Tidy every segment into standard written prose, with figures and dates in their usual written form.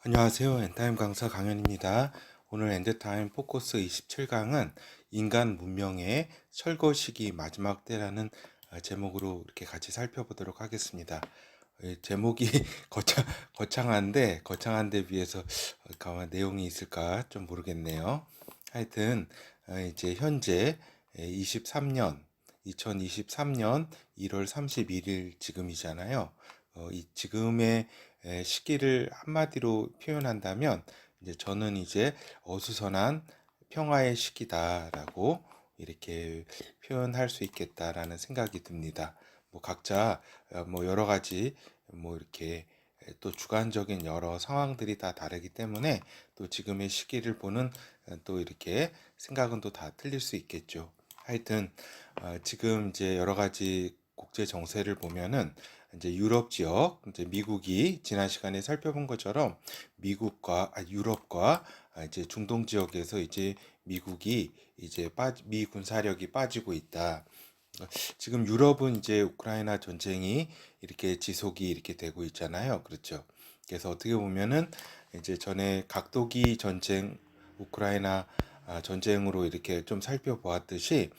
안녕하세요. 엔타임 강사 강현입니다. 오늘 엔드타임 포커스 27강은 인간 문명의 철거 시기 마지막 때라는 제목으로 이렇게 같이 살펴보도록 하겠습니다. 제목이 거창한데 비해서 가만 내용이 있을까 좀 모르겠네요. 하여튼 이제 현재 2023년 1월 31일 지금이잖아요. 이 지금의 시기를 한마디로 표현한다면 이제 저는 이제 어수선한 평화의 시기다라고 이렇게 표현할 수 있겠다라는 생각이 듭니다. 뭐 각자 뭐 여러 가지 뭐 이렇게 또 주관적인 여러 상황들이 다 다르기 때문에 또 지금의 시기를 보는 또 이렇게 생각은 또 다 틀릴 수 있겠죠. 하여튼 지금 이제 여러 가지 국제 정세를 보면은 이제 유럽 지역, 이제 미국이 지난 시간에 살펴본 것처럼 유럽과 이제 중동 지역에서 이제 미국이 이제 미 군사력이 빠지고 있다. 지금 유럽은 이제 우크라이나 전쟁이 이렇게 지속이 이렇게 되고 있잖아요. 그렇죠. 그래서 어떻게 보면은 이제 전에 각도기 전쟁, 우크라이나 전쟁으로 이렇게 좀 살펴보았듯이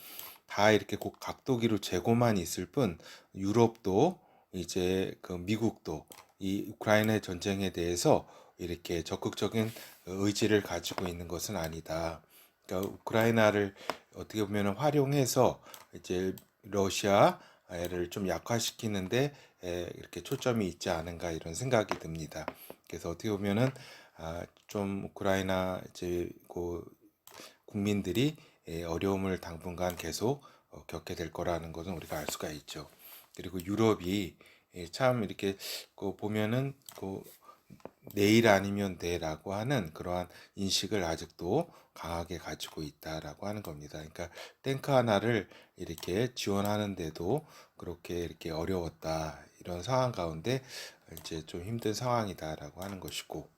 다 이렇게 꼭 각도기로 재고만 있을 뿐 유럽도 이제 그 미국도 이 우크라이나 전쟁에 대해서 이렇게 적극적인 의지를 가지고 있는 것은 아니다. 그러니까 우크라이나를 어떻게 보면 활용해서 이제 러시아를 좀 약화시키는데 이렇게 초점이 있지 않은가 이런 생각이 듭니다. 그래서 어떻게 보면은 좀 우크라이나 이제 그 국민들이 어려움을 당분간 계속 겪게 될 거라는 것은 우리가 알 수가 있죠. 그리고 유럽이 참 이렇게 보면은 내일 아니면 돼라고 하는 그러한 인식을 아직도 강하게 가지고 있다라고 하는 겁니다. 그러니까 탱크 하나를 이렇게 지원하는데도 그렇게 이렇게 어려웠다 이런 상황 가운데 이제 좀 힘든 상황이다라고 하는 것이고,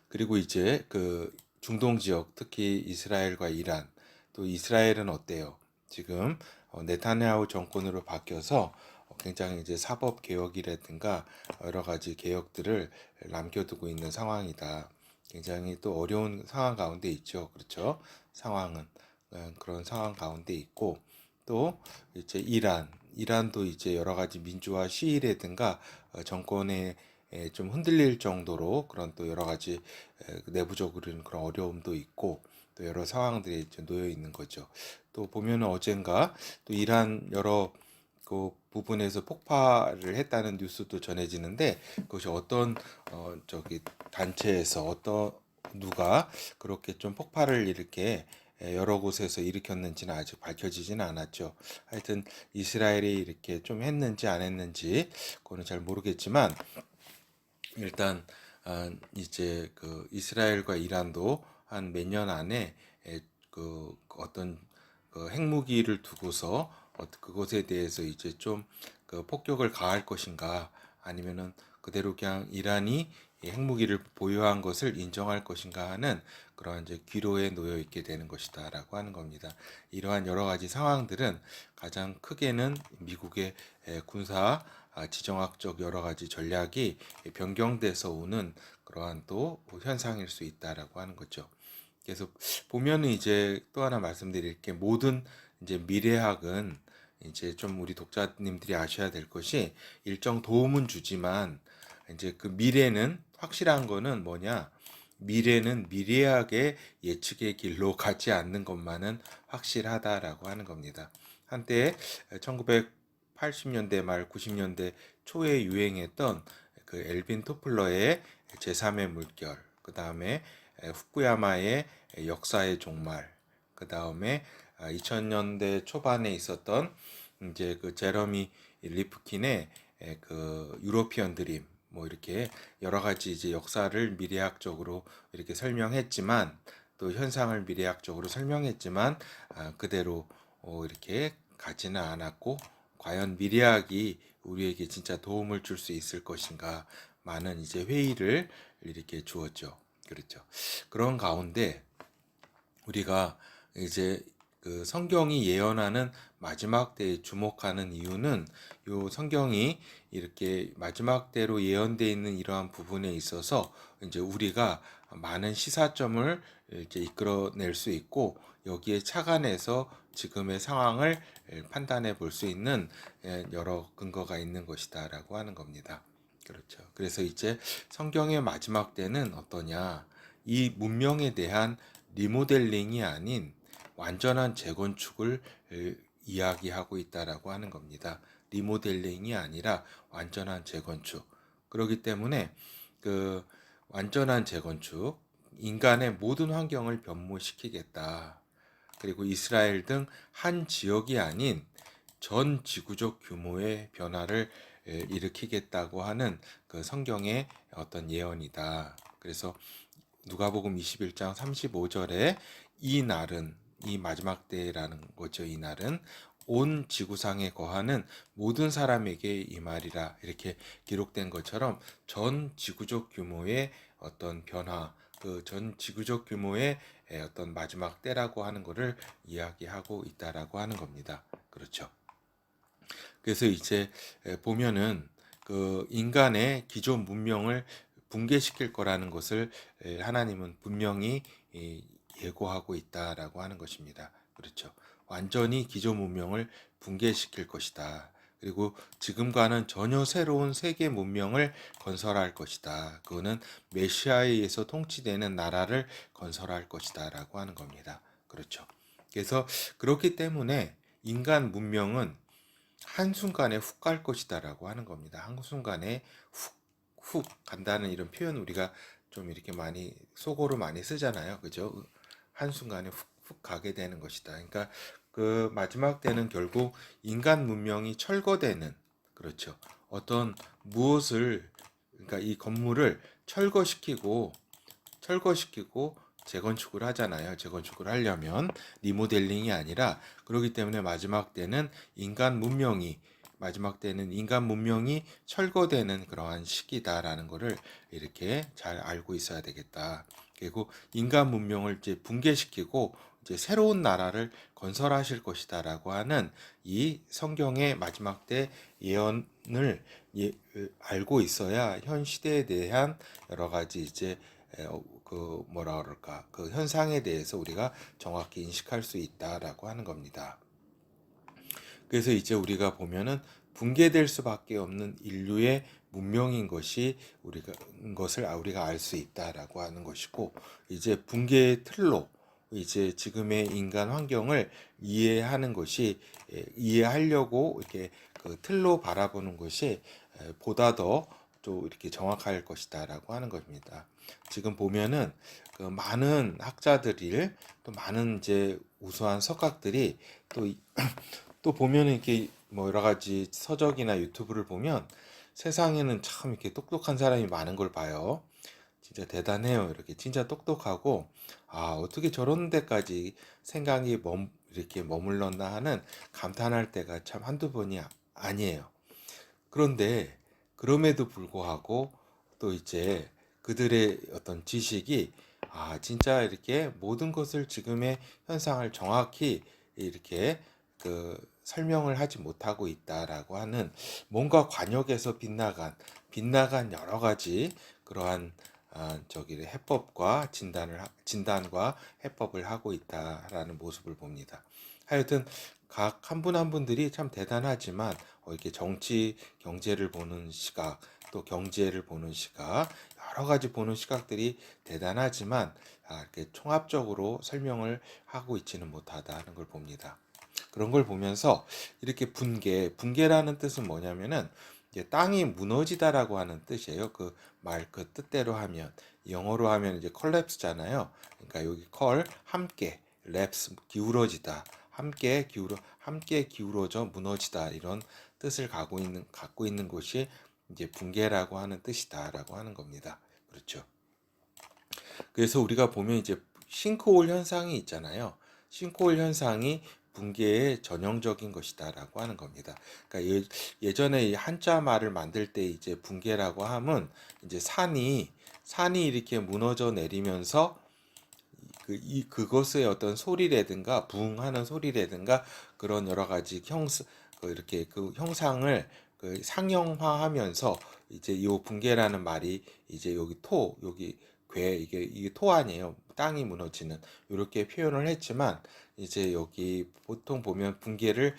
그리고 이제 그 중동 지역, 특히 이스라엘과 이란, 또 이스라엘은 어때요? 지금 네타냐후 정권으로 바뀌어서 굉장히 이제 사법 개혁이라든가 여러 가지 개혁들을 남겨두고 있는 상황이다. 굉장히 또 어려운 상황 가운데 있죠. 그렇죠? 상황은 그런 상황 가운데 있고, 또 이제 이란도 이제 여러 가지 민주화 시위라든가 정권의 좀 흔들릴 정도로 그런 또 여러 가지 내부적으로는 그런 어려움도 있고 또 여러 상황들이 놓여 있는 거죠. 또 보면은 어젠가 또 이란 여러 그 부분에서 폭발을 했다는 뉴스도 전해지는데, 그것이 어떤 저기 단체에서 어떤 누가 그렇게 좀 폭발을 이렇게 여러 곳에서 일으켰는지는 아직 밝혀지지는 않았죠. 하여튼 이스라엘이 이렇게 좀 했는지 안 했는지 그거는 잘 모르겠지만, 일단 이제 그 이스라엘과 이란도 한 몇 년 안에 그 어떤 그 핵무기를 두고서 그것에 대해서 이제 좀 그 폭격을 가할 것인가, 아니면은 그대로 그냥 이란이 이 핵무기를 보유한 것을 인정할 것인가 하는 그런 이제 기로에 놓여 있게 되는 것이다라고 하는 겁니다. 이러한 여러 가지 상황들은 가장 크게는 미국의 군사 지정학적 여러 가지 전략이 변경돼서 오는 그러한 또 현상일 수 있다라고 하는 거죠. 그래서 보면은 이제 또 하나 말씀드릴 게, 모든 이제 미래학은 이제 좀 우리 독자님들이 아셔야 될 것이, 일정 도움은 주지만 이제 그 미래는 확실한 거는 뭐냐? 미래는 미래학의 예측의 길로 가지 않는 것만은 확실하다라고 하는 겁니다. 한때 1980년대 말 90년대 초에 유행했던 그 엘빈 토플러의 제3의 물결, 그 다음에 후쿠야마의 역사의 종말, 그 다음에 2000년대 초반에 있었던 이제 그 제러미 리프킨의 그 유로피언 드림, 뭐 이렇게 여러 가지 이제 역사를 미래학적으로 이렇게 설명했지만, 또 현상을 미래학적으로 설명했지만 그대로 이렇게 가지는 않았고, 과연 미래학이 우리에게 진짜 도움을 줄 수 있을 것인가, 많은 이제 회의를 이렇게 주었죠. 그렇죠. 그런 가운데 우리가 이제 그 성경이 예언하는 마지막 때에 주목하는 이유는 요 성경이 이렇게 마지막 때로 예언되어 있는 이러한 부분에 있어서 이제 우리가 많은 시사점을 이제 이끌어낼 수 있고 여기에 착안해서 지금의 상황을 판단해 볼 수 있는 여러 근거가 있는 것이다라고 하는 겁니다. 그렇죠. 그래서 이제 성경의 마지막 때는 어떠냐? 이 문명에 대한 리모델링이 아닌 완전한 재건축을 이야기하고 있다라고 하는 겁니다. 리모델링이 아니라 완전한 재건축. 그렇기 때문에 그 완전한 재건축, 인간의 모든 환경을 변모시키겠다. 그리고 이스라엘 등 한 지역이 아닌 전 지구적 규모의 변화를 일으키겠다고 하는 그 성경의 어떤 예언이다. 그래서 누가복음 21장 35절에 이 날은 이 마지막 때라는 거죠. 이 날은 온 지구상에 거하는 모든 사람에게 이 말이라 이렇게 기록된 것처럼 전 지구적 규모의 어떤 변화, 그 전 지구적 규모의 어떤 마지막 때라고 하는 것을 이야기하고 있다라고 하는 겁니다. 그렇죠. 그래서 이제 보면은 그 인간의 기존 문명을 붕괴시킬 거라는 것을 하나님은 분명히 예고하고 있다라고 하는 것입니다. 그렇죠. 완전히 기존 문명을 붕괴시킬 것이다. 그리고 지금과는 전혀 새로운 세계 문명을 건설할 것이다. 그거는 메시아에 의해서 통치되는 나라를 건설할 것이다라고 하는 겁니다. 그렇죠. 그래서 그렇기 때문에 인간 문명은 한순간에 훅 갈 것이다라고 하는 겁니다. 한순간에 훅 간다는 이런 표현 우리가 좀 이렇게 많이 속어로 많이 쓰잖아요. 그죠? 한순간에 훅 가게 되는 것이다. 그러니까 그 마지막 때는 결국 인간 문명이 철거되는, 그렇죠. 어떤 무엇을, 그러니까 이 건물을 철거시키고 재건축을 하잖아요. 재건축을 하려면 리모델링이 아니라, 그렇기 때문에 마지막 때는 인간 문명이 철거되는 그러한 시기다라는 것을 이렇게 잘 알고 있어야 되겠다. 그리고 인간 문명을 이제 붕괴시키고 이제 새로운 나라를 건설하실 것이다라고 하는 이 성경의 마지막 때 예언을 알고 있어야 현 시대에 대한 여러 가지 이제 그 뭐라 그럴까 그 현상에 대해서 우리가 정확히 인식할 수 있다라고 하는 겁니다. 그래서 이제 우리가 보면은 붕괴될 수밖에 없는 인류의 문명인 것을 우리가 알 수 있다라고 하는 것이고, 이제 붕괴의 틀로 이제 지금의 인간 환경을 이해하는 것이 이해하려고 이렇게 그 틀로 바라보는 것이 보다 더 또 이렇게 정확할 것이다라고 하는 것입니다. 지금 보면은 그 많은 학자들이 또 많은 이제 우수한 석학들이 또 또 보면은 이렇게 뭐 여러 가지 서적이나 유튜브를 보면 세상에는 참 이렇게 똑똑한 사람이 많은 걸 봐요. 진짜 대단해요. 이렇게 진짜 똑똑하고 어떻게 저런 데까지 생각이 이렇게 머물렀나 하는 감탄할 때가 참 한두 번이 아니에요. 그런데 그럼에도 불구하고 또 이제 그들의 어떤 지식이 진짜 이렇게 모든 것을 지금의 현상을 정확히 이렇게 그 설명을 하지 못하고 있다라고 하는 뭔가 관역에서 빗나간 여러 가지 그러한 저기 해법과 진단과 해법을 하고 있다라는 모습을 봅니다. 하여튼 각 한 분 한 분들이 참 대단하지만 이렇게 정치, 경제를 보는 시각, 또 경제를 보는 시각, 여러 가지 보는 시각들이 대단하지만 이렇게 총합적으로 설명을 하고 있지는 못하다는 걸 봅니다. 그런 걸 보면서 이렇게 분개라는 뜻은 뭐냐면은 이제 땅이 무너지다라고 하는 뜻이에요. 그 말 그 뜻대로 하면 영어로 하면 이제 collapse잖아요. 그러니까 여기 함께, 랩스 기울어지다, 함께 기울어져 무너지다 이런 뜻을 갖고 있는 것이 이제 붕괴라고 하는 뜻이다라고 하는 겁니다. 그렇죠. 그래서 우리가 보면 이제 싱크홀 현상이 있잖아요. 싱크홀 현상이 붕괴의 전형적인 것이다라고 하는 겁니다. 그러니까 예전에 이 한자 말을 만들 때 이제 붕괴라고 하면 이제 산이 이렇게 무너져 내리면서 그것의 어떤 소리라든가 부응하는 소리라든가 그런 여러 가지 이렇게 그 형상을 그 상형화하면서 이제 요 붕괴라는 말이 이제 여기 이게 토 아니에요. 땅이 무너지는 이렇게 표현을 했지만 이제 여기 보통 보면 붕괴를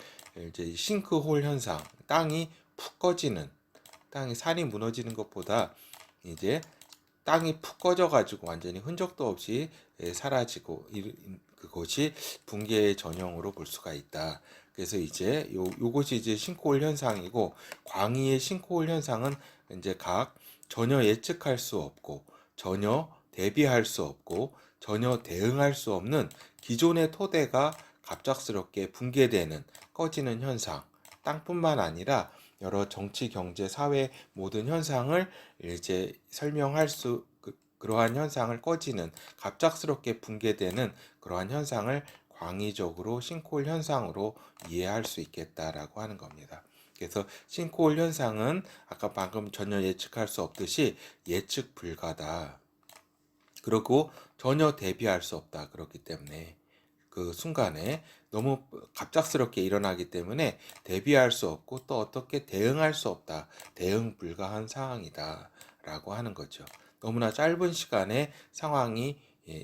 이제 싱크홀 현상, 땅이 산이 무너지는 것보다 이제 땅이 푹 꺼져가지고 완전히 흔적도 없이 사라지고 그것이 붕괴의 전형으로 볼 수가 있다. 그래서 이제 요것이 이제 싱크홀 현상이고, 광의의 싱크홀 현상은 이제 전혀 예측할 수 없고 전혀 대비할 수 없고 전혀 대응할 수 없는 기존의 토대가 갑작스럽게 붕괴되는 꺼지는 현상, 땅뿐만 아니라 여러 정치, 경제, 사회 모든 현상을 이제 그러한 현상을 꺼지는 갑작스럽게 붕괴되는 그러한 현상을 광의적으로 싱크홀 현상으로 이해할 수 있겠다라고 하는 겁니다. 그래서 싱크홀 현상은 아까 방금 전혀 예측할 수 없듯이 예측 불가다. 그리고 전혀 대비할 수 없다. 그렇기 때문에 그 순간에 너무 갑작스럽게 일어나기 때문에 대비할 수 없고 또 어떻게 대응할 수 없다. 대응 불가한 상황이다. 라고 하는 거죠. 너무나 짧은 시간에 상황이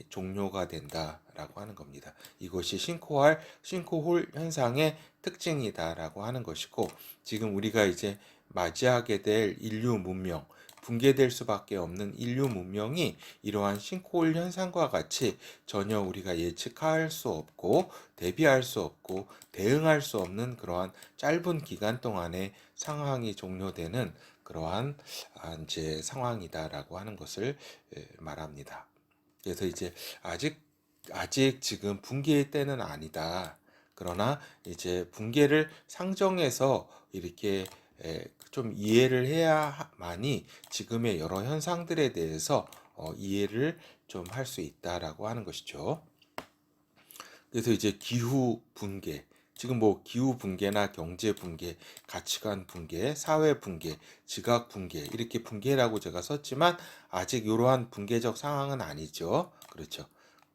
종료가 된다라고 하는 겁니다. 이것이 싱크홀 현상의 특징이다라고 하는 것이고, 지금 우리가 이제 맞이하게 될 인류 문명, 붕괴될 수밖에 없는 인류 문명이 이러한 싱크홀 현상과 같이 전혀 우리가 예측할 수 없고 대비할 수 없고 대응할 수 없는 그러한 짧은 기간 동안에 상황이 종료되는 그러한 이제 상황이다라고 하는 것을 말합니다. 그래서 이제 아직 지금 붕괴의 때는 아니다. 그러나 이제 붕괴를 상정해서 이렇게 좀 이해를 해야만이 지금의 여러 현상들에 대해서 이해를 좀 할 수 있다라고 하는 것이죠. 그래서 이제 기후 붕괴, 지금 뭐 기후 붕괴나 경제 붕괴, 가치관 붕괴, 사회 붕괴, 지각 붕괴 이렇게 붕괴라고 제가 썼지만 아직 이러한 붕괴적 상황은 아니죠. 그렇죠.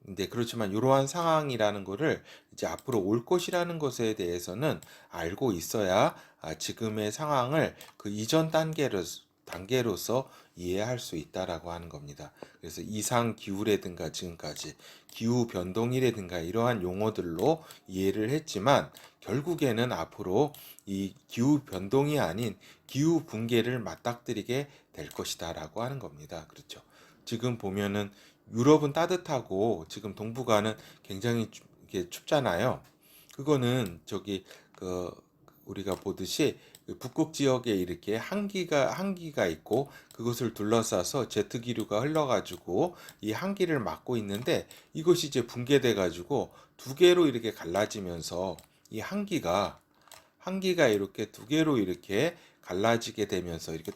근데 그렇지만 이러한 상황이라는 거를 이제 앞으로 올 것이라는 것에 대해서는 알고 있어야 지금의 상황을 그 이전 단계로서 이해할 수 있다라고 하는 겁니다. 그래서 이상 기후라든가 지금까지 기후 변동이라든가 이러한 용어들로 이해를 했지만 결국에는 앞으로 이 기후 변동이 아닌 기후 붕괴를 맞닥뜨리게 될 것이다라고 하는 겁니다. 그렇죠. 지금 보면은 유럽은 따뜻하고 지금 동북아는 굉장히 이게 춥잖아요. 그거는 그 우리가 보듯이 그 북극 지역에 이렇게 한기가 있고 그것을 둘러싸서 제트 기류가 흘러가지고 이 한기를 막고 있는데, 이것이 이제 붕괴돼 가지고 두 개로 이렇게 갈라지면서 이 한기가 이렇게 두 개로 이렇게 갈라지게 되면서 이렇게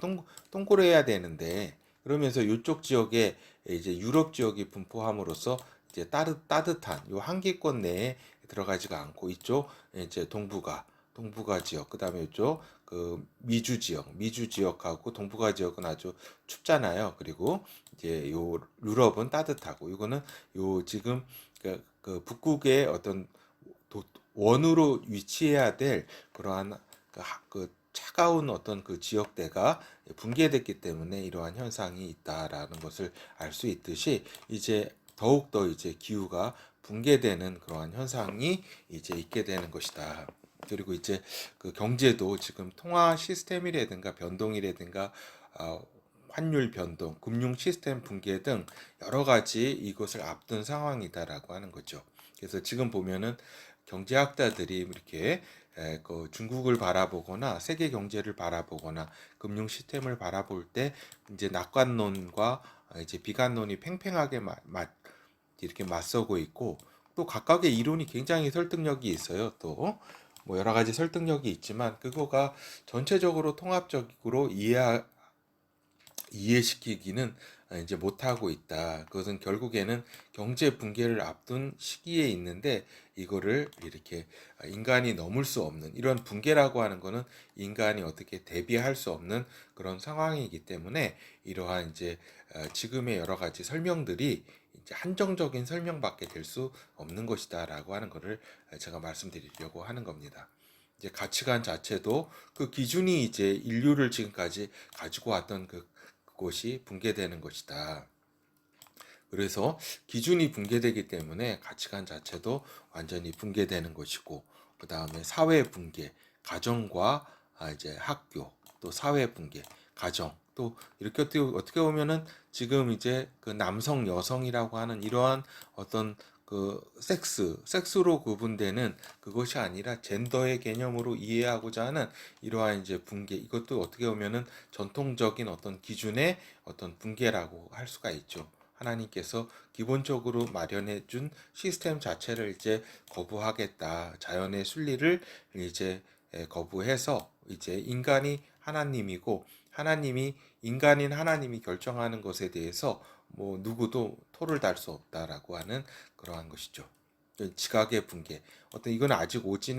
동그래야 되는데, 그러면서 이쪽 지역에 이제 유럽 지역이 분포함으로써 이제 따뜻한 요 한기권 내에 들어가지가 않고 이쪽 이제 동북아 지역, 그다음에 이쪽 그 미주 지역하고 동북아 지역은 아주 춥잖아요. 그리고 이제 요 유럽은 따뜻하고, 이거는 요 지금 그 북극의 어떤 원으로 위치해야 될 그러한 그 차가운 어떤 그 지역대가 붕괴됐기 때문에 이러한 현상이 있다라는 것을 알 수 있듯이, 이제 더욱더 이제 기후가 붕괴되는 그러한 현상이 이제 있게 되는 것이다. 그리고 이제 그 경제도 지금 통화 시스템이라든가 변동이라든가 환율 변동, 금융 시스템 붕괴 등 여러 가지 이것을 앞둔 상황이다라고 하는 거죠. 그래서 지금 보면은 경제학자들이 이렇게 그 중국을 바라보거나 세계 경제를 바라보거나 금융 시스템을 바라볼 때 이제 낙관론과 이제 비관론이 팽팽하게 이렇게 맞서고 있고, 또 각각의 이론이 굉장히 설득력이 있어요. 또 뭐 여러 가지 설득력이 있지만 그거가 전체적으로 통합적으로 이해시키기는 이제 못하고 있다. 그것은 결국에는 경제 붕괴를 앞둔 시기에 있는데 이거를 이렇게 인간이 넘을 수 없는 이런 붕괴라고 하는 거는 인간이 어떻게 대비할 수 없는 그런 상황이기 때문에 이러한 이제 지금의 여러 가지 설명들이 이제 한정적인 설명밖에 될 수 없는 것이다라고 하는 것을 제가 말씀드리려고 하는 겁니다. 이제 가치관 자체도 그 기준이 이제 인류를 지금까지 가지고 왔던 그것이 붕괴되는 것이다. 그래서 기준이 붕괴되기 때문에 가치관 자체도 완전히 붕괴되는 것이고, 그 다음에 사회 붕괴, 가정과 이제 학교, 또 사회 붕괴, 가정, 또 이렇게 어떻게 보면은 지금 이제 그 남성, 여성이라고 하는 이러한 어떤 그 섹스로 구분되는 그것이 아니라 젠더의 개념으로 이해하고자 하는 이러한 이제 붕괴, 이것도 어떻게 보면은 전통적인 어떤 기준의 어떤 붕괴라고 할 수가 있죠. 하나님께서 기본적으로 마련해 준 시스템 자체를 이제 거부하겠다. 자연의 순리를 이제 거부해서 이제 인간이 하나님이고 하나님이 인간인 하나님이 결정하는 것에 대해서 뭐 누구도 토를 달 수 없다라고 하는 그러한 것이죠. 지각의 붕괴. 어떤 이건 아직 오지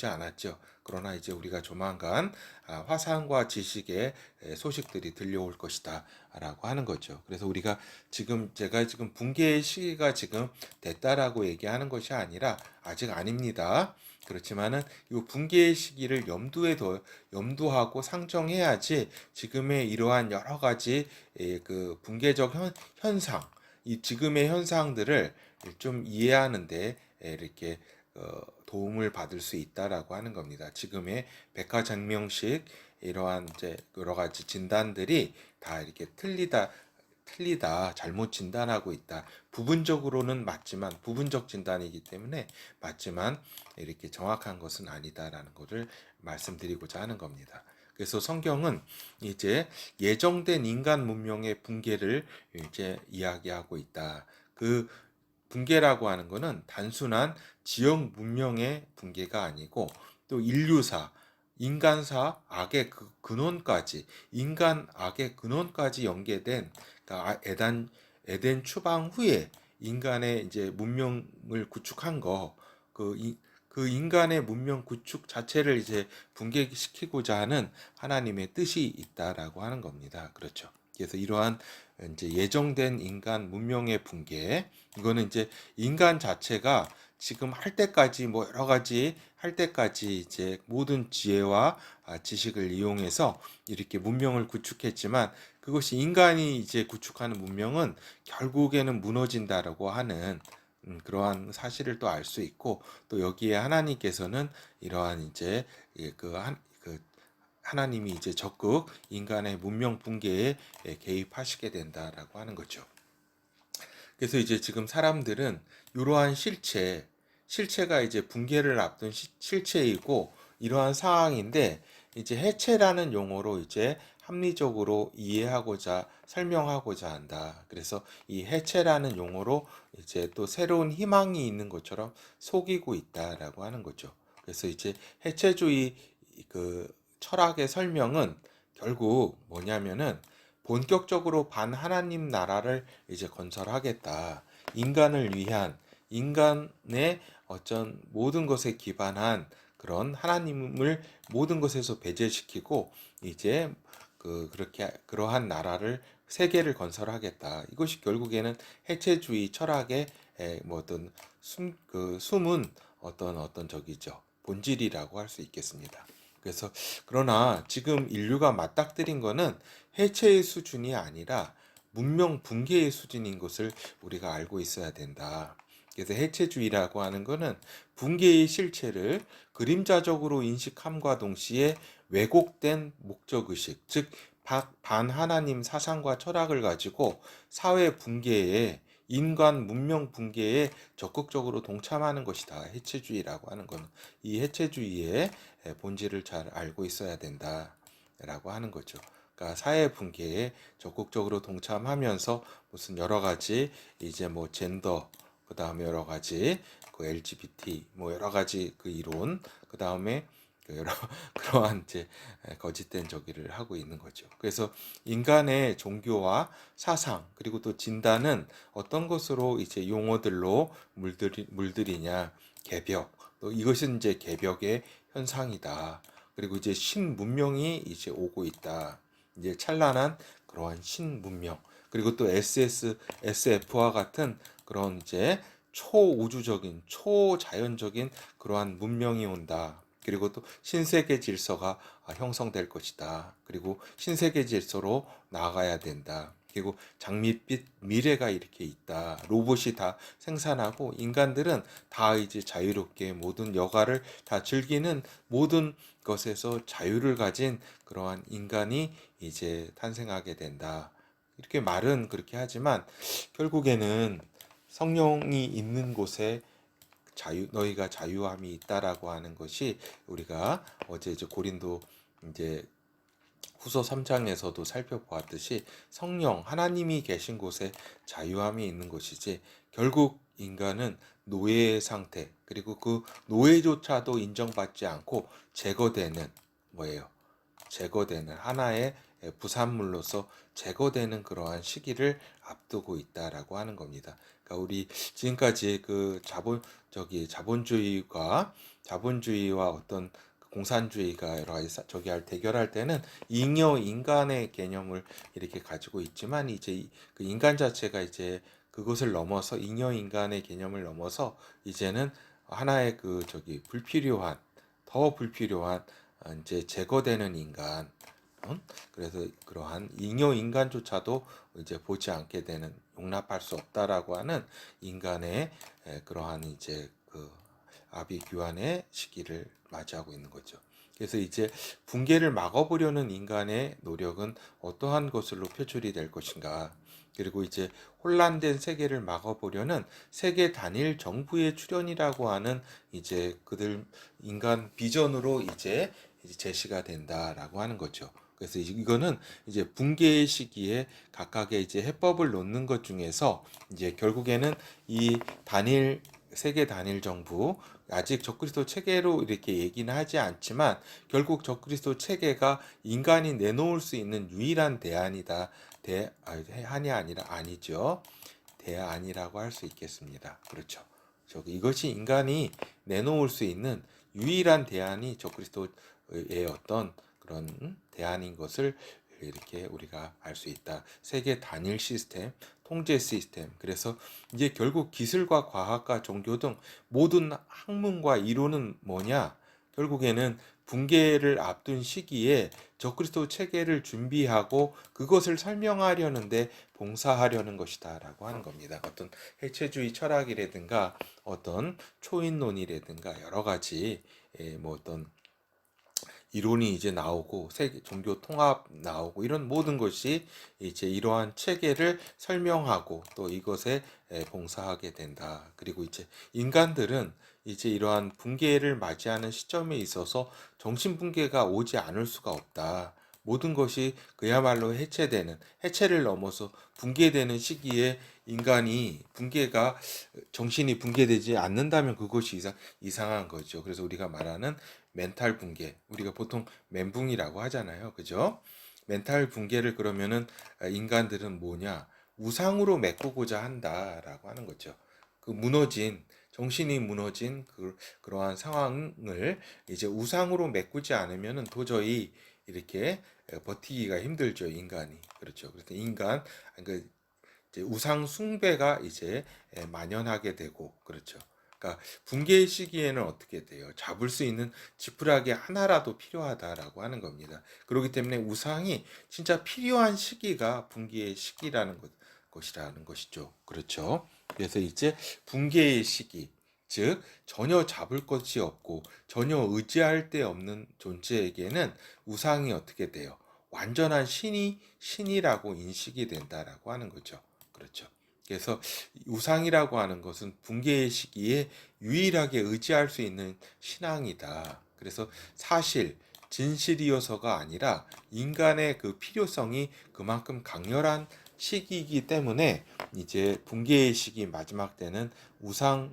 않았죠. 그러나 이제 우리가 조만간 화상과 지식의 소식들이 들려올 것이다라고 하는 거죠. 그래서 우리가 제가 지금 붕괴의 시기가 지금 됐다라고 얘기하는 것이 아니라 아직 아닙니다. 그렇지만은 이 붕괴의 시기를 염두하고 상정해야지 지금의 이러한 여러 가지 그 붕괴적 현상, 이 지금의 현상들을 좀 이해하는데 이렇게 도움을 받을 수 있다라고 하는 겁니다. 지금의 백화장명식 이러한 이제 여러 가지 진단들이 다 이렇게 틀리다, 잘못 진단하고 있다. 부분적으로는 맞지만 부분적 진단이기 때문에 맞지만 이렇게 정확한 것은 아니다라는 것을 말씀드리고자 하는 겁니다. 그래서 성경은 이제 예정된 인간 문명의 붕괴를 이제 이야기하고 있다. 그 붕괴라고 하는 것은 단순한 지역 문명의 붕괴가 아니고 또 인류사, 인간사 악의 근원까지 인간 악의 근원까지 연계된 그러니까 에덴 추방 후에 인간의 이제 문명을 구축한 그 인간의 문명 구축 자체를 이제 붕괴시키고자 하는 하나님의 뜻이 있다라고 하는 겁니다. 그렇죠. 그래서 이러한 이제 예정된 인간 문명의 붕괴, 이거는 이제 인간 자체가 지금 할 때까지 뭐 여러 가지 할 때까지 이제 모든 지혜와 지식을 이용해서 이렇게 문명을 구축했지만 그것이 인간이 이제 구축하는 문명은 결국에는 무너진다라고 하는 그러한 사실을 또 알 수 있고 또 여기에 하나님께서는 이러한 이제 그 하나님이 이제 적극 인간의 문명 붕괴에 개입하시게 된다라고 하는 거죠. 그래서 이제 지금 사람들은 이러한 실체가 이제 붕괴를 앞둔 실체이고 이러한 상황인데 이제 해체라는 용어로 이제 합리적으로 이해하고자 설명하고자 한다. 그래서 이 해체라는 용어로 이제 또 새로운 희망이 있는 것처럼 속이고 있다라고 하는 거죠. 그래서 이제 해체주의 그 철학의 설명은 결국 뭐냐면은 본격적으로 반하나님 나라를 이제 건설하겠다. 인간을 위한 인간의 어떤 모든 것에 기반한 그런 하나님을 모든 것에서 배제시키고 이제 그렇게 그러한 나라를 세계를 건설하겠다. 이것이 결국에는 해체주의 철학의 뭐 어떤 숨은 어떤 저기죠. 본질이라고 할 수 있겠습니다. 그래서 그러나 지금 인류가 맞닥뜨린 거는 해체의 수준이 아니라 문명 붕괴의 수준인 것을 우리가 알고 있어야 된다. 그래서 해체주의라고 하는 것은 붕괴의 실체를 그림자적으로 인식함과 동시에 왜곡된 목적의식, 즉 반하나님 사상과 철학을 가지고 사회 붕괴에 인간 문명 붕괴에 적극적으로 동참하는 것이다. 해체주의라고 하는 것은 이 해체주의의 본질을 잘 알고 있어야 된다라고 하는 거죠. 그러니까 사회 붕괴에 적극적으로 동참하면서 무슨 여러 가지 이제 뭐 젠더 그다음에 여러 가지 그 LGBT 뭐 여러 가지 그 이론 그다음에 여러 그러한 이제 거짓된 저기를 하고 있는 거죠. 그래서 인간의 종교와 사상 그리고 또 진단은 어떤 것으로 이제 용어들로 물들이냐 개벽 또 이것은 이제 개벽의 현상이다. 그리고 이제 신문명이 이제 오고 있다. 이제 찬란한 그러한 신문명 그리고 또 SF와 같은 그런 이제 초우주적인 초자연적인 그러한 문명이 온다. 그리고 또 신세계 질서가 형성될 것이다. 그리고 신세계 질서로 나아가야 된다. 그리고 장밋빛 미래가 이렇게 있다. 로봇이 다 생산하고 인간들은 다 이제 자유롭게 모든 여가를 다 즐기는 모든 것에서 자유를 가진 그러한 인간이 이제 탄생하게 된다. 이렇게 말은 그렇게 하지만 결국에는 성령이 있는 곳에 너희가 자유함이 있다라고 하는 것이 우리가 어제 이제 고린도 이제 후서 3장에서도 살펴보았듯이 성령 하나님이 계신 곳에 자유함이 있는 것이지 결국 인간은 노예의 상태 그리고 그 노예조차도 인정받지 않고 제거되는 뭐예요? 제거되는 하나의 부산물로서 제거되는 그러한 시기를 앞두고 있다라고 하는 겁니다. 그러니까 우리 지금까지 그 자본주의와 어떤 공산주의가 여러 가지 대결할 때는 잉여 인간의 개념을 이렇게 가지고 있지만 이제 그 인간 자체가 이제 그것을 넘어서 잉여 인간의 개념을 넘어서 이제는 하나의 불필요한 더 불필요한 이제 제거되는 인간 그래서 그러한 잉여 인간조차도 이제 보지 않게 되는 용납할 수 없다라고 하는 인간의 그러한 이제 그 아비규환의 시기를 맞이하고 있는 거죠. 그래서 이제 붕괴를 막아보려는 인간의 노력은 어떠한 것으로 표출이 될 것인가? 그리고 이제 혼란된 세계를 막아보려는 세계 단일 정부의 출현이라고 하는 이제 그들 인간 비전으로 이제 제시가 된다라고 하는 거죠. 그래서 이거는 이제 붕괴의 시기에 각각의 이제 해법을 놓는 것 중에서 이제 결국에는 이 세계 단일 정부 아직 적그리스도 체계로 이렇게 얘기는 하지 않지만 결국 적그리스도 체계가 인간이 내놓을 수 있는 유일한 대안이다. 대안이 아니라 아니죠. 대안이라고 할 수 있겠습니다. 그렇죠. 이것이 인간이 내놓을 수 있는 유일한 대안이 적그리스도의 어떤 그런 대안인 것을 이렇게 우리가 알 수 있다. 세계 단일 시스템, 통제 시스템. 그래서 이제 결국 기술과 과학과 종교 등 모든 학문과 이론은 뭐냐? 결국에는 붕괴를 앞둔 시기에 적그리스도 체계를 준비하고 그것을 설명하려는데 봉사하려는 것이다라고 하는 겁니다. 어떤 해체주의 철학이라든가 어떤 초인론이라든가 여러 가지 뭐 어떤 이론이 이제 나오고 세계 종교 통합 나오고 이런 모든 것이 이제 이러한 체계를 설명하고 또 이것에 봉사하게 된다. 그리고 이제 인간들은 이제 이러한 붕괴를 맞이하는 시점에 있어서 정신 붕괴가 오지 않을 수가 없다. 모든 것이 그야말로 해체를 넘어서 붕괴되는 시기에 인간이 정신이 붕괴되지 않는다면 그것이 이상한 거죠. 그래서 우리가 말하는 멘탈 붕괴, 우리가 보통 멘붕이라고 하잖아요. 그죠? 멘탈 붕괴를 그러면은 인간들은 뭐냐? 우상으로 메꾸고자 한다라고 하는 거죠. 정신이 무너진 그러한 상황을 이제 우상으로 메꾸지 않으면은 도저히 이렇게 버티기가 힘들죠, 인간이. 그렇죠. 그래서 그 이제 우상 숭배가 이제 만연하게 되고, 그렇죠. 그러니까 붕괴의 시기에는 어떻게 돼요? 잡을 수 있는 지푸라기 하나라도 필요하다라고 하는 겁니다. 그렇기 때문에 우상이 진짜 필요한 시기가 붕괴의 시기라는 것이라는 것이죠. 그렇죠. 그래서 이제 붕괴의 시기, 즉 전혀 잡을 것이 없고 전혀 의지할 데 없는 존재에게는 우상이 어떻게 돼요? 완전한 신이라고 인식이 된다라고 하는 거죠. 그렇죠. 그래서 우상이라고 하는 것은 붕괴의 시기에 유일하게 의지할 수 있는 신앙이다. 그래서 진실이어서가 아니라 인간의 그 필요성이 그만큼 강렬한 시기이기 때문에 이제 붕괴의 시기 마지막 때는 우상을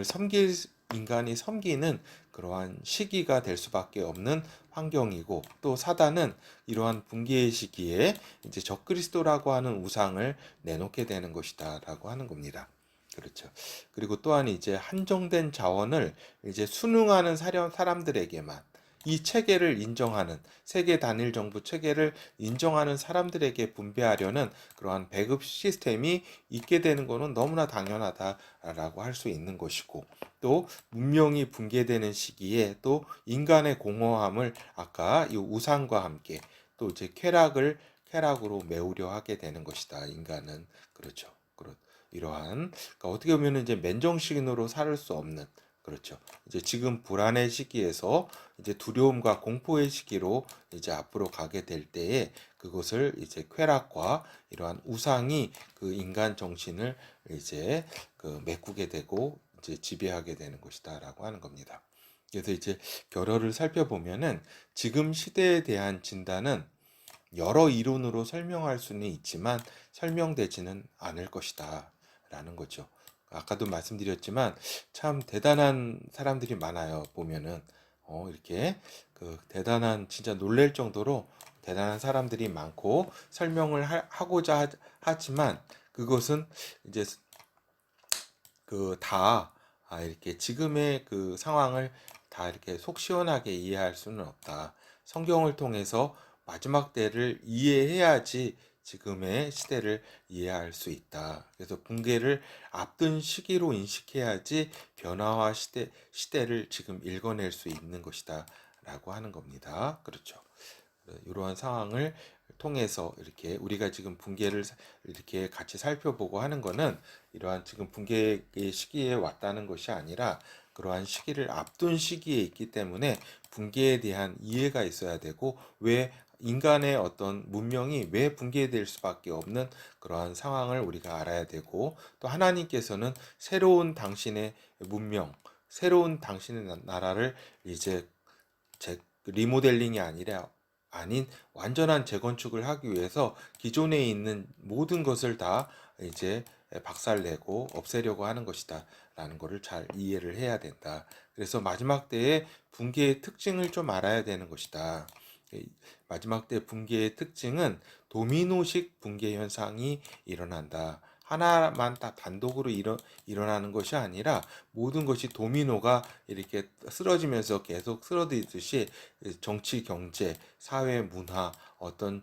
섬길 인간이 섬기는 그러한 시기가 될 수밖에 없는 환경이고, 또 사단은 이러한 붕괴의 시기에 이제 적그리스도라고 하는 우상을 내놓게 되는 것이다라고 하는 겁니다. 그렇죠. 그리고 또한 이제 한정된 자원을 이제 순응하는 사람들에게만, 이 체계를 인정하는, 세계 단일 정부 체계를 인정하는 사람들에게 분배하려는 그러한 배급 시스템이 있게 되는 것은 너무나 당연하다라고 할 수 있는 것이고, 또 문명이 붕괴되는 시기에 또 인간의 공허함을 아까 이 우상과 함께 또 이제 쾌락으로 메우려 하게 되는 것이다. 인간은. 그렇죠. 이러한, 그러니까 어떻게 보면 이제 맨정신으로 살 수 없는, 그렇죠. 이제 지금 불안의 시기에서 이제 두려움과 공포의 시기로 이제 앞으로 가게 될 때에 그것을 이제 쾌락과 이러한 우상이 그 인간 정신을 이제 그 메꾸게 되고 이제 지배하게 되는 것이다라고 하는 겁니다. 그래서 이제 결어를 살펴보면은 지금 시대에 대한 진단은 여러 이론으로 설명할 수는 있지만 설명되지는 않을 것이다 라는 거죠. 아까도 말씀드렸지만 참 대단한 사람들이 많아요. 보면은 이렇게 그 대단한, 진짜 놀랄 정도로 대단한 사람들이 많고 설명을 하고자 하지만 그것은 이제 그다 이렇게 지금의 그 상황을 다 이렇게 속 시원하게 이해할 수는 없다. 성경을 통해서 마지막 때를 이해해야지 지금의 시대를 이해할 수 있다. 그래서 붕괴를 앞둔 시기로 인식해야지 변화와 시대를 지금 읽어낼 수 있는 것이다. 라고 하는 겁니다. 그렇죠. 이러한 상황을 통해서 이렇게 우리가 지금 붕괴를 이렇게 같이 살펴보고 하는 것은 이러한 지금 붕괴의 시기에 왔다는 것이 아니라 그러한 시기를 앞둔 시기에 있기 때문에 붕괴에 대한 이해가 있어야 되고, 왜 인간의 어떤 문명이 왜 붕괴될 수밖에 없는 그러한 상황을 우리가 알아야 되고, 또 하나님께서는 새로운 당신의 문명, 새로운 당신의 나라를 이제 리모델링이 아닌 완전한 재건축을 하기 위해서 기존에 있는 모든 것을 다 이제 박살내고 없애려고 하는 것이다 라는 것을 잘 이해를 해야 된다. 그래서 마지막 때의 붕괴의 특징을 좀 알아야 되는 것이다. 마지막 때 붕괴의 특징은 도미노식 붕괴 현상이 일어난다. 하나만 딱 단독으로 일어나는 것이 아니라 모든 것이 도미노가 이렇게 쓰러지면서 계속 쓰러지듯이 정치, 경제, 사회, 문화, 어떤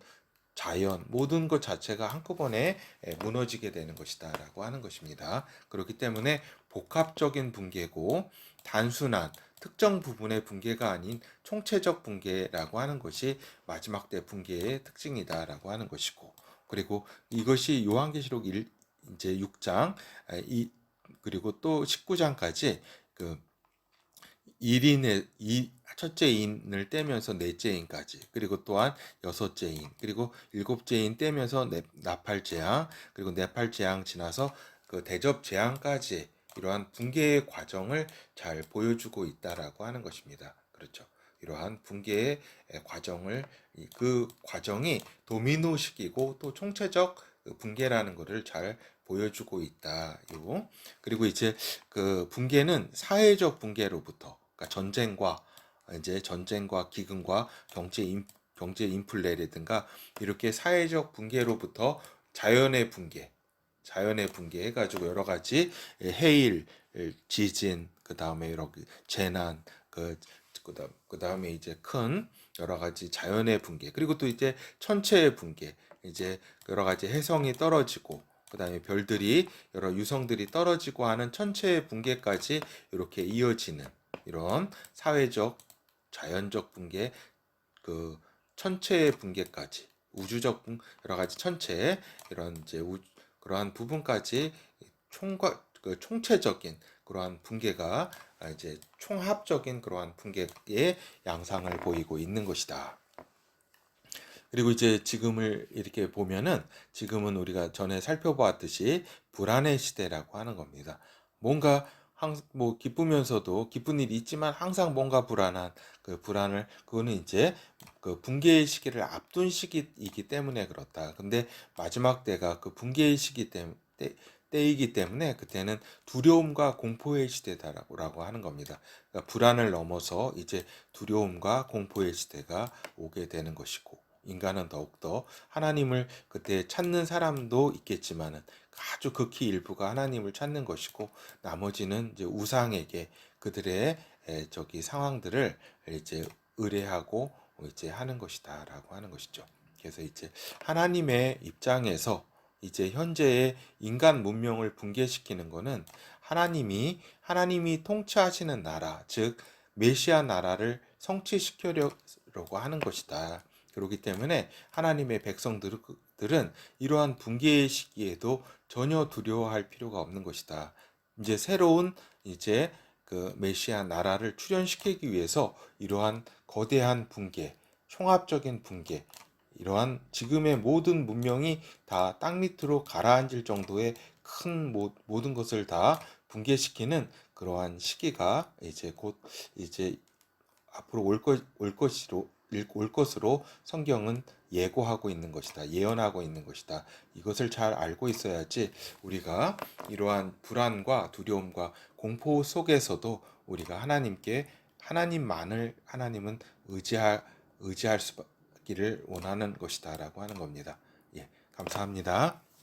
자연, 모든 것 자체가 한꺼번에 무너지게 되는 것이다라고 하는 것입니다. 그렇기 때문에 복합적인 붕괴고 단순한 특정 부분의 붕괴가 아닌 총체적 붕괴라고 하는 것이 마지막 때 붕괴의 특징이다라고 하는 것이고, 그리고 이것이 요한계시록 이제 6장 그리고 또 19장까지 그 1인의 첫째 인을 떼면서 넷째 인까지, 그리고 또한 여섯째 인, 그리고 일곱째 인 떼면서 나팔 재앙, 그리고 네팔 재앙 지나서 그 대접 재앙까지 이러한 붕괴의 과정을 잘 보여주고 있다라고 하는 것입니다. 그렇죠. 이러한 붕괴의 과정을, 그 과정이 도미노식이고 또 총체적 붕괴라는 것을 잘 보여주고 있다. 그리고 이제 그 붕괴는 사회적 붕괴로부터, 그러니까 전쟁과 기근과 경제 인플레라든가 이렇게 사회적 붕괴로부터 자연의 붕괴 해가지고 여러 가지 해일, 지진, 그 다음에 이렇게 재난, 그 다음에 이제 큰 여러 가지 자연의 붕괴, 그리고 또 이제 천체의 붕괴, 이제 여러 가지 해성이 떨어지고, 그 다음에 별들이, 여러 유성들이 떨어지고 하는 천체의 붕괴까지 이렇게 이어지는 이런 사회적, 자연적 붕괴, 그 천체의 붕괴까지, 여러 가지 천체, 이런 이제 그러한 부분까지 총체적인 그러한 붕괴가 이제 총합적인 그러한 붕괴의 양상을 보이고 있는 것이다. 그리고 이제 지금을 이렇게 보면은 지금은 우리가 전에 살펴보았듯이 불안의 시대라고 하는 겁니다. 뭔가 뭐 기쁘면서도 기쁜 일이 있지만 항상 뭔가 불안한 그 불안을, 그거는 이제 그 붕괴의 시기를 앞둔 시기이기 때문에 그렇다. 근데 마지막 때가 그 붕괴의 시기 때이기 때문에 그때는 두려움과 공포의 시대다라고 하는 겁니다. 그러니까 불안을 넘어서 이제 두려움과 공포의 시대가 오게 되는 것이고, 인간은 더욱더 하나님을 그때 찾는 사람도 있겠지만은 아주 극히 일부가 하나님을 찾는 것이고, 나머지는 이제 우상에게 그들의 저기 상황들을 이제 의뢰하고 이제 하는 것이다라고 하는 것이죠. 그래서 이제 하나님의 입장에서 이제 현재의 인간 문명을 붕괴시키는 것은 하나님이 통치하시는 나라, 즉 메시아 나라를 성취시키려고 하는 것이다. 그렇기 때문에 하나님의 백성들은 이러한 붕괴의 시기에도 전혀 두려워할 필요가 없는 것이다. 이제 새로운 이제 그 메시아 나라를 출현시키기 위해서 이러한 거대한 붕괴, 총합적인 붕괴, 이러한 지금의 모든 문명이 다 땅 밑으로 가라앉을 정도의 큰 모든 것을 다 붕괴시키는 그러한 시기가 이제 곧 이제 앞으로 올 것으로 성경은 예고하고 있는 것이다. 예언하고 있는 것이다. 이것을 잘 알고 있어야지 우리가 이러한 불안과 두려움과 공포 속에서도 우리가 하나님은 의지할 수기를 원하는 것이다라고 하는 겁니다. 예, 감사합니다.